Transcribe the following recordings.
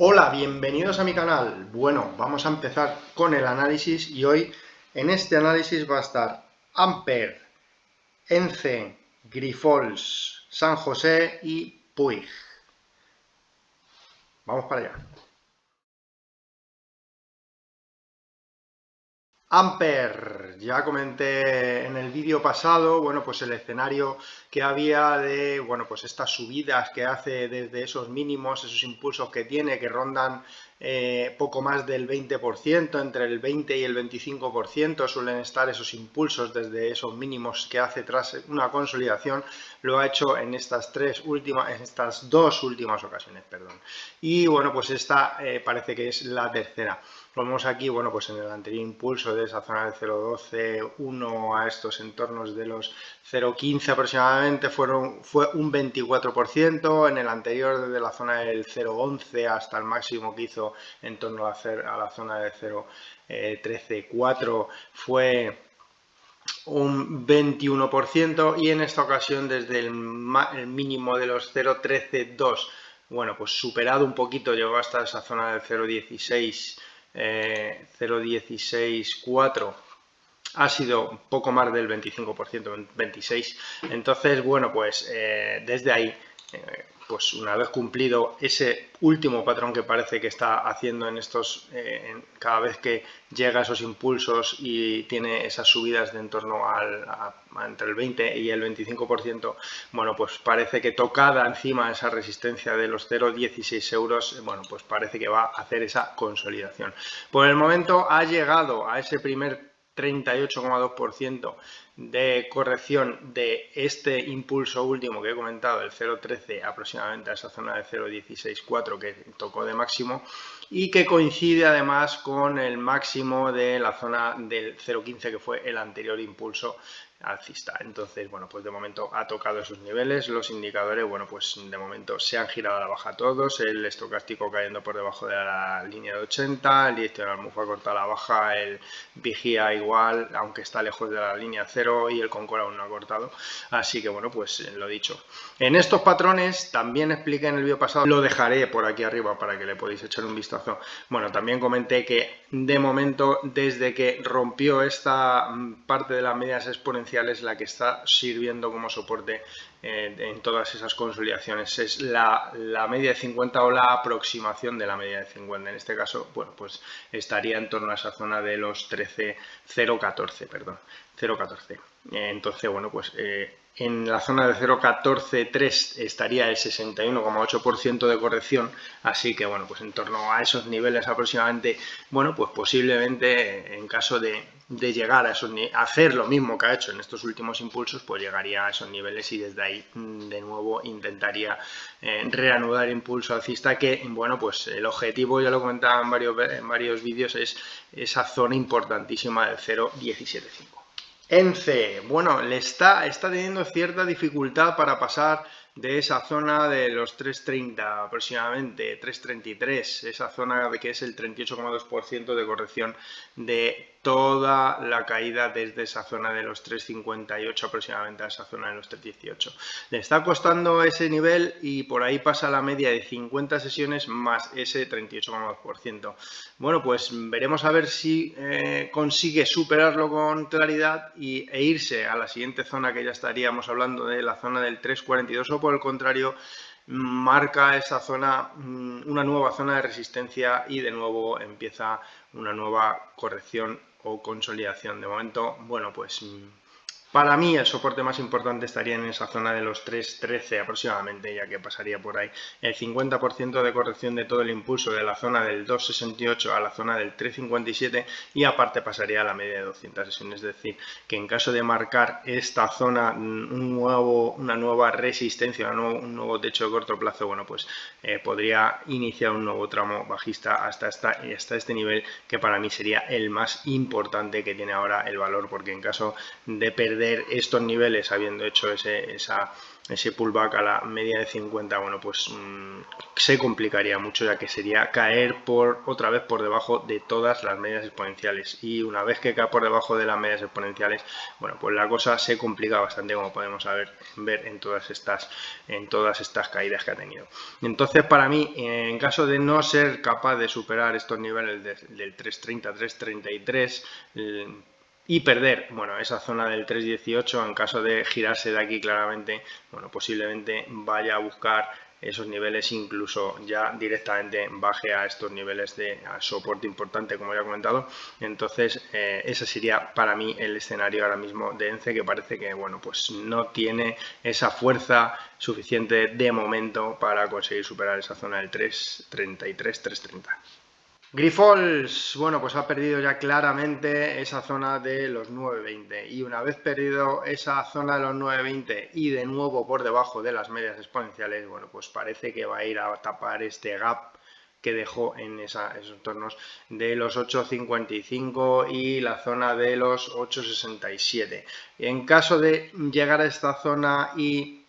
Hola, bienvenidos a mi canal. Bueno, vamos a empezar con el análisis y hoy en este análisis va a estar Ampere, ENCE, Grifols, San José y Puig. Vamos para allá. Ampere, ya comenté en el vídeo pasado, bueno, pues el escenario que había de, bueno, pues estas subidas que hace desde esos mínimos, esos impulsos que tiene, que rondan poco más del 20%, entre el 20 y el 25% suelen estar esos impulsos desde esos mínimos que hace tras una consolidación, lo ha hecho en estas dos últimas ocasiones, perdón. Y bueno, pues esta parece que es la tercera. Lo vemos aquí, bueno, pues en el anterior impulso de esa zona del 0,12, 1 a estos entornos de los 0,15 aproximadamente fue un 24%, en el anterior desde la zona del 0,11 hasta el máximo que hizo en torno a la zona de 0,13,4 fue un 21% y en esta ocasión desde el mínimo de los 0,13,2, bueno, pues superado un poquito, llegó hasta esa zona del 0,16, 0,16,4, ha sido poco más del 25%, 26%. Entonces, bueno, pues desde ahí, pues una vez cumplido ese último patrón que parece que está haciendo en estos, cada vez que llega a esos impulsos y tiene esas subidas de en torno entre el 20 y el 25%, bueno, pues parece que tocada encima de esa resistencia de los 0,16 euros, bueno, pues parece que va a hacer esa consolidación. Por el momento ha llegado a ese primer 38,2% de corrección de este impulso último que he comentado, el 0,13 aproximadamente a esa zona de 0,16,4 que tocó de máximo y que coincide además con el máximo de la zona del 0,15 que fue el anterior impulso alcista. Entonces, bueno, pues de momento ha tocado esos niveles. Los indicadores, bueno, pues de momento se han girado a la baja todos. El estocástico cayendo por debajo de la línea de 80, el direccional MUF ha cortado a la baja, el vigía igual, aunque está lejos de la línea 0 y el Concor aún no ha cortado. Así que, bueno, pues lo dicho. En estos patrones también expliqué en el vídeo pasado, lo dejaré por aquí arriba para que le podáis echar un vistazo. Bueno, también comenté que de momento, desde que rompió esta parte de las medias exponenciales, la que está sirviendo como soporte en todas esas consolidaciones es la media de 50 o la aproximación de la media de 50. En este caso, bueno, pues estaría en torno a esa zona de los 0,14, perdón, 0,14. Entonces, bueno, pues en la zona de 0,14,3 estaría el 61,8% de corrección, así que bueno, pues en torno a esos niveles aproximadamente, bueno, pues posiblemente en caso de llegar a esos a hacer lo mismo que ha hecho en estos últimos impulsos, pues llegaría a esos niveles y desde ahí de nuevo intentaría reanudar el impulso alcista, que bueno, pues el objetivo, ya lo comentaba en varios vídeos, es esa zona importantísima del 0,175. ENCE, bueno, le está teniendo cierta dificultad para pasar de esa zona de los 3,30 aproximadamente, 3,33, esa zona que es el 38,2% de corrección de toda la caída desde esa zona de los 3,58 aproximadamente a esa zona de los 3,18. Le está costando ese nivel y por ahí pasa la media de 50 sesiones más ese 38,2%. Bueno, pues veremos a ver si consigue superarlo con claridad e irse a la siguiente zona, que ya estaríamos hablando de la zona del 3,42, o por el contrario marca esa zona una nueva zona de resistencia y de nuevo empieza una nueva corrección o consolidación. De momento, bueno, pues para mí el soporte más importante estaría en esa zona de los 3,13 aproximadamente, ya que pasaría por ahí el 50% de corrección de todo el impulso de la zona del 2,68 a la zona del 3,57 y aparte pasaría a la media de 200 sesiones. Es decir, que en caso de marcar esta zona una nueva resistencia, un nuevo techo de corto plazo, bueno, pues podría iniciar un nuevo tramo bajista hasta este nivel, que para mí sería el más importante que tiene ahora el valor, porque en caso de perder estos niveles habiendo hecho esa ese pullback a la media de 50, bueno, pues se complicaría mucho, ya que sería caer otra vez por debajo de todas las medias exponenciales, y una vez que cae por debajo de las medias exponenciales, bueno, pues la cosa se complica bastante, como podemos ver en todas estas caídas que ha tenido. Entonces, para mí, en caso de no ser capaz de superar estos niveles del 3.30, 3.33, y perder, bueno, esa zona del 3.18, en caso de girarse de aquí claramente, bueno, posiblemente vaya a buscar esos niveles, incluso ya directamente baje a estos niveles de soporte importante, como ya he comentado. Entonces, ese sería para mí el escenario ahora mismo de ENCE, que parece que, bueno, pues no tiene esa fuerza suficiente de momento para conseguir superar esa zona del 3.33, 3.30. Grifols, bueno, pues ha perdido ya claramente esa zona de los 9.20, y una vez perdido esa zona de los 9.20 y de nuevo por debajo de las medias exponenciales, bueno, pues parece que va a ir a tapar este gap que dejó en esos entornos de los 8.55 y la zona de los 8.67. En caso de llegar a esta zona y,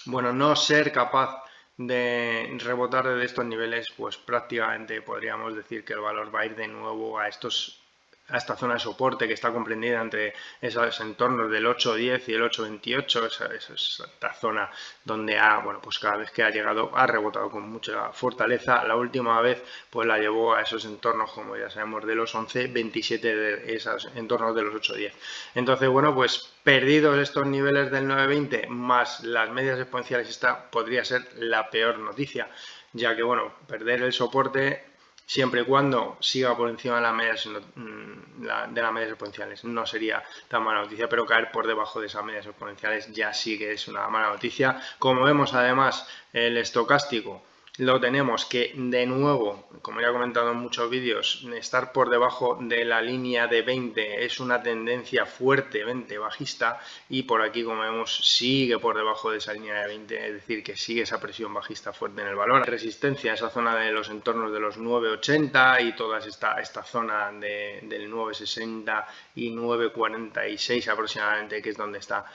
bueno, no ser capaz de rebotar de estos niveles, pues prácticamente podríamos decir que el valor va a ir de nuevo a esta zona de soporte que está comprendida entre esos entornos del 8.10 y el 8.28, esta zona donde bueno, pues cada vez que ha llegado ha rebotado con mucha fortaleza. La última vez pues la llevó a esos entornos, como ya sabemos, de los 11.27, de esos entornos de los 8.10. Entonces, bueno, pues perdidos estos niveles del 9.20 más las medias exponenciales, esta podría ser la peor noticia, ya que, bueno, perder el soporte siempre y cuando siga por encima de las medias exponenciales no sería tan mala noticia, pero caer por debajo de esas medias exponenciales ya sí que es una mala noticia. Como vemos, además, el estocástico lo tenemos que, de nuevo, como ya he comentado en muchos vídeos, estar por debajo de la línea de 20 es una tendencia fuertemente bajista, y por aquí, como vemos, sigue por debajo de esa línea de 20, es decir, que sigue esa presión bajista fuerte en el valor. Resistencia, esa zona de los entornos de los 9.80 y toda esta zona del 9.60 y 9.46 aproximadamente, que es donde está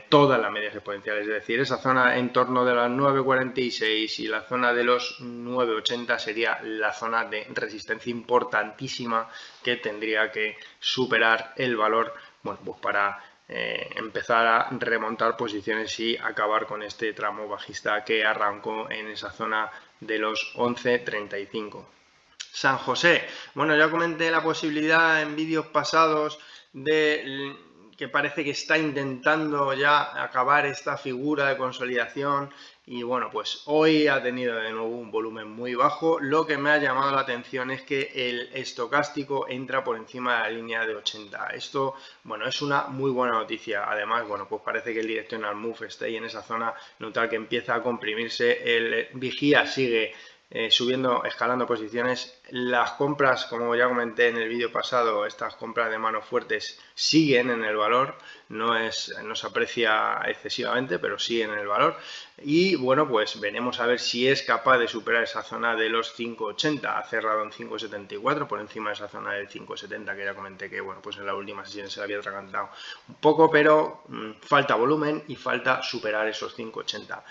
todas las medias exponenciales, es decir, esa zona en torno de las 9.46 y la zona de los 9.80 sería la zona de resistencia importantísima que tendría que superar el valor, bueno, pues para empezar a remontar posiciones y acabar con este tramo bajista que arrancó en esa zona de los 11.35. San José, bueno, ya comenté la posibilidad en vídeos pasados de que parece que está intentando ya acabar esta figura de consolidación, y bueno, pues hoy ha tenido de nuevo un volumen muy bajo. Lo que me ha llamado la atención es que el estocástico entra por encima de la línea de 80. Esto, bueno, es una muy buena noticia. Además, bueno, pues parece que el directional move está ahí en esa zona neutral que empieza a comprimirse. El vigía sigue subiendo, escalando posiciones. Las compras, como ya comenté en el vídeo pasado, estas compras de manos fuertes siguen en el valor, no se aprecia excesivamente, pero siguen en el valor. Y bueno, pues veremos a ver si es capaz de superar esa zona de los 5.80. Ha cerrado en 5.74, por encima de esa zona del 5.70 que ya comenté que, bueno, pues en la última sesión se le había atragantado un poco, pero falta volumen y falta superar esos 5.80.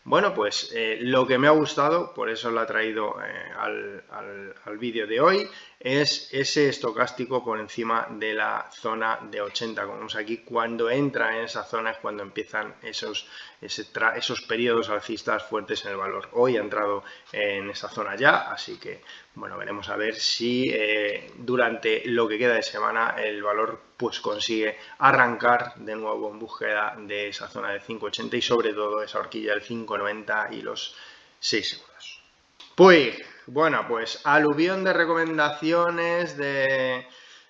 Bueno, pues lo que me ha gustado, por eso lo he traído al vídeo de hoy, es ese estocástico por encima de la zona de 80. Como vemos aquí, cuando entra en esa zona es cuando empiezan esos periodos alcistas fuertes en el valor. Hoy ha entrado en esa zona ya, así que, bueno, veremos a ver si durante lo que queda de semana el valor pues consigue arrancar de nuevo en búsqueda de esa zona de 5.80 y sobre todo esa horquilla del 5.90 y los 6 euros. Pues, bueno, pues aluvión de recomendaciones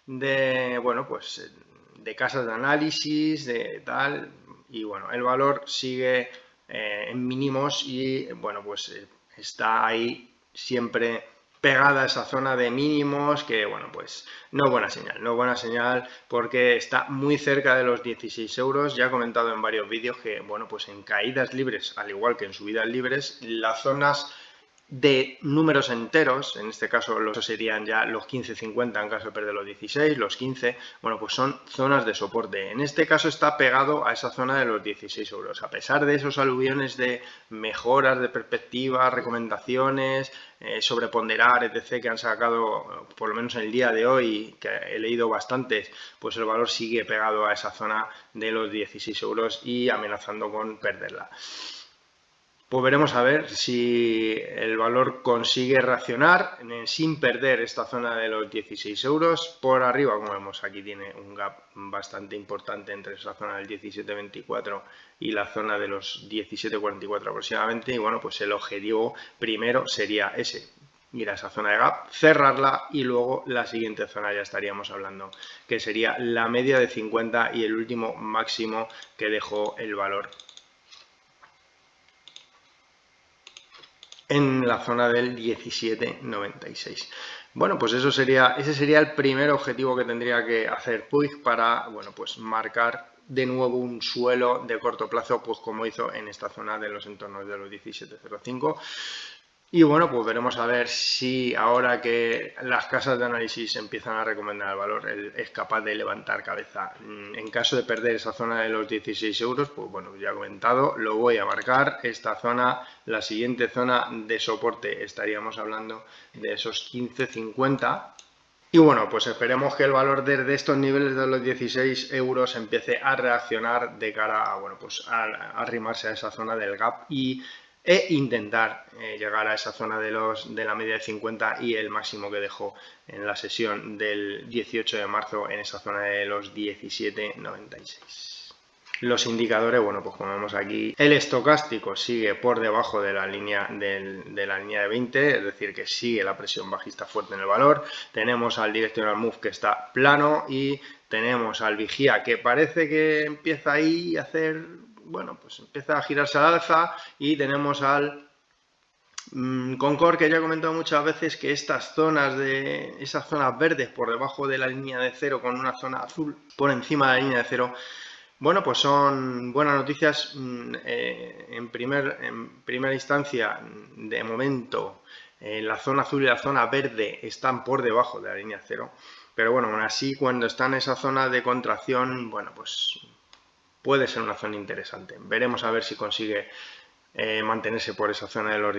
bueno, pues de casas de análisis, de tal, y bueno, el valor sigue en mínimos y, bueno, pues está ahí siempre pegada a esa zona de mínimos que, bueno, pues no es buena señal porque está muy cerca de los 16 euros. Ya he comentado en varios vídeos que, bueno, pues en caídas libres, al igual que en subidas libres, las zonas de números enteros, en este caso los serían ya los 15.50 en caso de perder los 16, los 15, bueno, pues son zonas de soporte. En este caso está pegado a esa zona de los 16 euros. A pesar de esos aluviones de mejoras de perspectiva, recomendaciones, sobreponderar, etc., que han sacado por lo menos en el día de hoy, que he leído bastantes, pues el valor sigue pegado a esa zona de los 16 euros y amenazando con perderla. Pues veremos a ver si el valor consigue reaccionar sin perder esta zona de los 16 euros. Por arriba, como vemos, aquí tiene un gap bastante importante entre esa zona del 17.24 y la zona de los 17.44 aproximadamente. Y bueno, pues el objetivo primero sería ese, ir a esa zona de gap, cerrarla y luego la siguiente zona ya estaríamos hablando, que sería la media de 50 y el último máximo que dejó el valor en la zona del 17.96. Bueno, pues ese sería el primer objetivo que tendría que hacer Puig para, bueno, pues marcar de nuevo un suelo de corto plazo, pues como hizo en esta zona de los entornos de los 17.05. Y bueno, pues veremos a ver si ahora que las casas de análisis empiezan a recomendar el valor, él es capaz de levantar cabeza. En caso de perder esa zona de los 16 euros, pues bueno, ya he comentado, lo voy a marcar. Esta zona, la siguiente zona de soporte, estaríamos hablando de esos 15.50. Y bueno, pues esperemos que el valor desde estos niveles de los 16 euros empiece a reaccionar de cara a, bueno, pues a arrimarse a esa zona del gap e intentar llegar a esa zona de la media de 50 y el máximo que dejó en la sesión del 18 de marzo en esa zona de los 17.96. Los indicadores, bueno, pues como vemos aquí, el estocástico sigue por debajo de la línea de 20, es decir, que sigue la presión bajista fuerte en el valor. Tenemos al Directional Move que está plano y tenemos al Vigía que parece que empieza ahí a hacer, bueno, pues empieza a girarse al alza, y tenemos al Concord, que ya he comentado muchas veces que esas zonas verdes por debajo de la línea de cero con una zona azul por encima de la línea de cero, bueno, pues son buenas noticias. En primera instancia, de momento, la zona azul y la zona verde están por debajo de la línea cero. Pero bueno, aún así, cuando está en esa zona de contracción, bueno, pues puede ser una zona interesante. Veremos a ver si consigue mantenerse por esa zona de los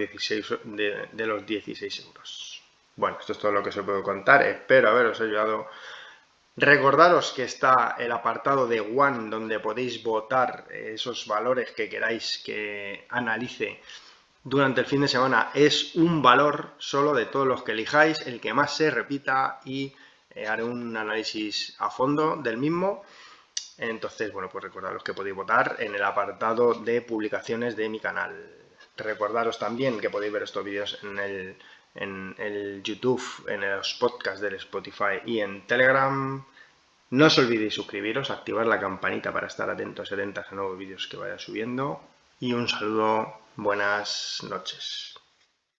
16 euros. Bueno, esto es todo lo que se puede contar. Espero haberos ayudado. Recordaros que está el apartado de One, donde podéis votar esos valores que queráis que analice durante el fin de semana. Es un valor solo de todos los que elijáis, el que más se repita, y haré un análisis a fondo del mismo. Entonces, bueno, pues recordaros que podéis votar en el apartado de publicaciones de mi canal. Recordaros también que podéis ver estos vídeos en el YouTube, en los podcasts del Spotify y en Telegram. No os olvidéis suscribiros, activar la campanita para estar atentos a nuevos vídeos que vaya subiendo. Y un saludo, buenas noches.